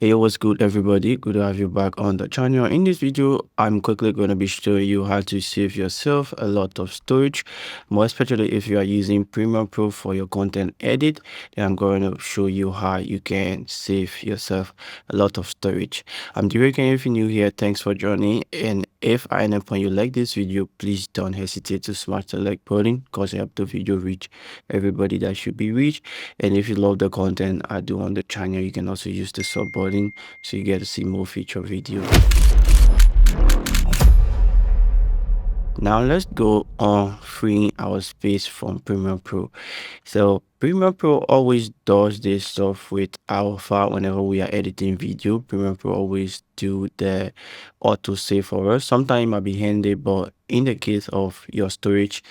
Hey, what's good, everybody? Good to have you back on the channel. In this video, I'm quickly going to be showing you how to save yourself a lot of storage, more especially if you are using Premiere Pro for your content edit. Then I'm going to show you how you can save yourself a lot of storage. I'm Derek, and if you're new here, thanks for joining. And if I end up when you like this video, please don't hesitate to smash the like button because I help the video reach everybody that should be reached. And if you love the content I do on the channel, you can also use the sub button so you get to see more feature videos. Now let's go on freeing our space from Premiere Pro. So Premiere Pro always does this stuff with our file whenever we are editing video. Premiere Pro always do the auto save for us. Sometimes it might be handy, but in the case of your storage,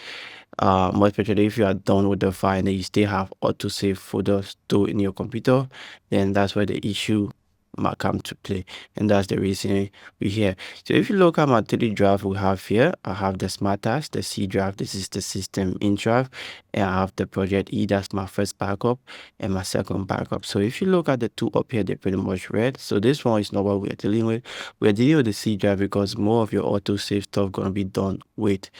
more especially if you are done with the file and you still have auto save folders stored in your computer, then that's where the issue might come to play, and that's the reason we're here. So if you look at my 3 drive we have here, I have the smart task, the C drive, this is the system in drive, and I have the project E, that's my first backup and my second backup. So if you look at the two up here, they're pretty much red. So this one is not what we're dealing with. We're dealing with the C drive because more of your auto save stuff gonna be done with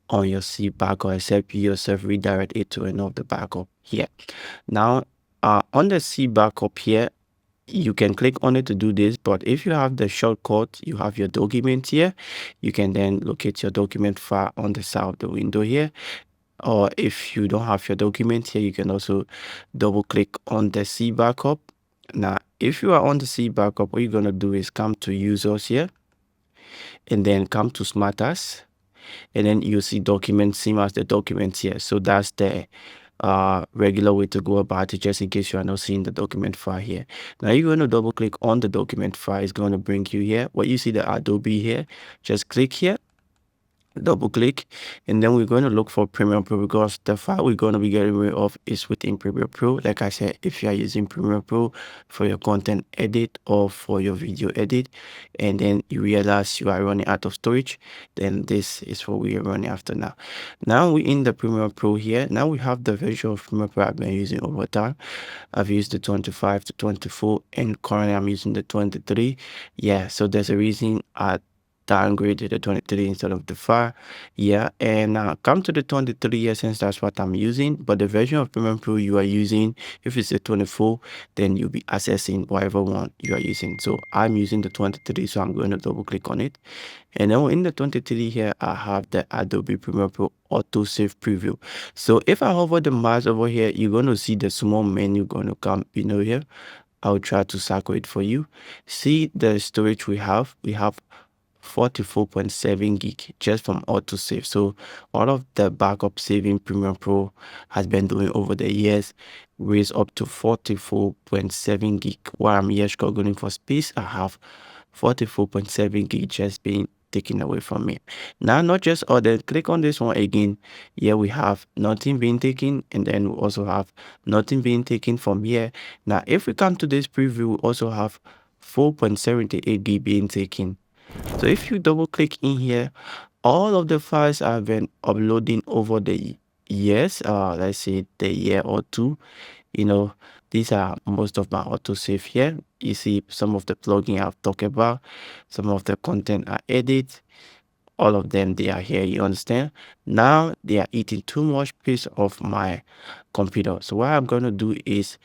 on your C backup, except you yourself redirect it to another backup here. Now on the C backup here, you can click on it to do this, but if you have the shortcut, you have your document here, you can then locate your document file on the side of the window here. Or if you don't have your document here, you can also double click on the C backup. Now if you are on the C backup, what you're going to do is come to users here and then come to smarters, and then you see document, same as the document here. So that's the regular way to go about it, just in case you are not seeing the document file here. Now you're going to double click on the document file. It's going to bring you here where you see the Adobe here. Just click here, double click, and then we're going to look for Premiere Pro because the file we're going to be getting rid of is within Premiere Pro. Like I said, if you are using Premiere Pro for your content edit or for your video edit, and then you realize you are running out of storage, then this is what we are running after. Now we're in the Premiere Pro here. Now we have the version of Premiere Pro I've been using over time. I've used the 25 to 24, and currently I'm using the 23. Yeah, so there's a reason I downgraded the 23 instead of the 5. Yeah, and come to the 23 here, since that's what I'm using. But the version of Premiere Pro you are using, if it's a 24, then you'll be accessing whatever one you are using. So I'm using the 23, so I'm going to double click on it. And now in the 23 here, I have the Adobe Premiere Pro Auto Save Preview. So if I hover the mouse over here, you're going to see the small menu going to come here. I'll try to circle it for you. See the storage we have. We have 44.7 gig just from autosave. So all of the backup saving Premiere Pro has been doing over the years raised up to 44.7 gig. While I'm here struggling for space, I have 44.7 gig just being taken away from me. Now, not just all that, click on this one again. Here we have nothing being taken, and then we also have nothing being taken from here. Now if we come to this preview, we also have 4.78 gig being taken. So if you double click in here, all of the files I've been uploading over the years, let's say the year or two, these are most of my autosave here. You see some of the plugin I've talked about, some of the content I edit, all of them, they are here, you understand? Now they are eating too much space of my computer. So what I'm going to do is,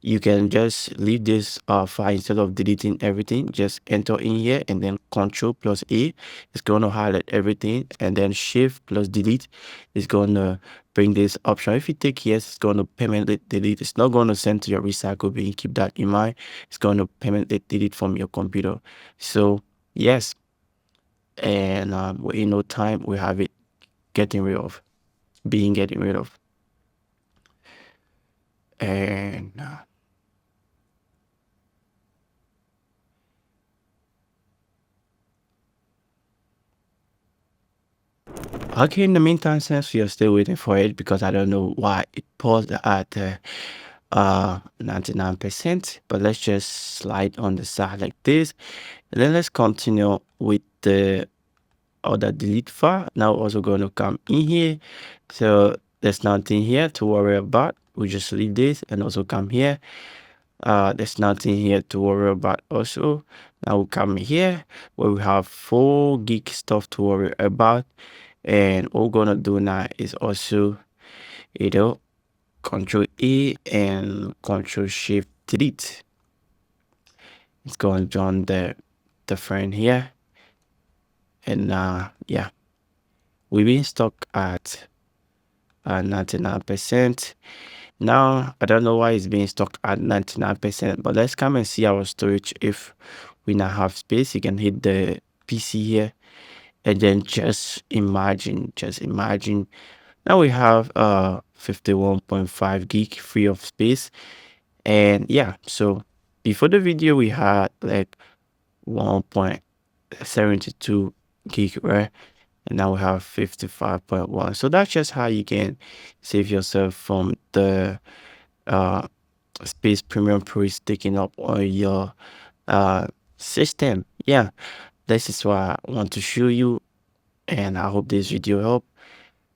you can just leave this file instead of deleting everything. Just enter in here and then Control plus A. It's going to highlight everything, and then Shift plus Delete is going to bring this option. If you take yes, it's going to permanently delete. It's not going to send to your recycle bin. Keep that in mind. It's going to permanently delete from your computer. So yes, and in no time we have it getting rid of, and okay, in the meantime, since you're still waiting for it, because I don't know why it paused at 99%, but let's just slide on the side like this, and then let's continue with the other delete file. Now also going to come in here, so there's nothing here to worry about. We just leave this and also come here. There's nothing here to worry about. Also, now we come here where we have 4 gig stuff to worry about. And what we're gonna do now is also, you know, Control A and Control Shift Delete. It's going to join the friend here. And yeah, we've been stuck at 99%. Now I don't know why it's being stuck at 99%, but let's come and see our storage. If we now have space, you can hit the PC here, and then just imagine now we have 51.5 gig free of space. And yeah, so before the video we had like 1.72 gig, right? And now we have 55.1. So that's just how you can save yourself from the uh space Premium Pro is taking up on your uh system. Yeah, this is what I want to show you, and I hope this video help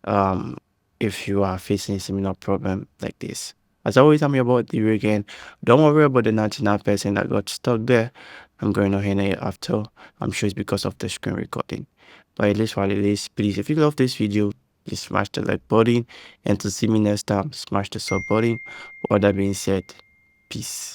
um if you are facing a similar problem like this. As always, I'm your boy Theory again. Don't worry about the 99% that got stuck there. I'm going to hand it after. I'm sure it's because of the screen recording. But at least while it is, please, if you love this video, please smash the like button, and to see me next time, smash the sub button. With that being said, peace.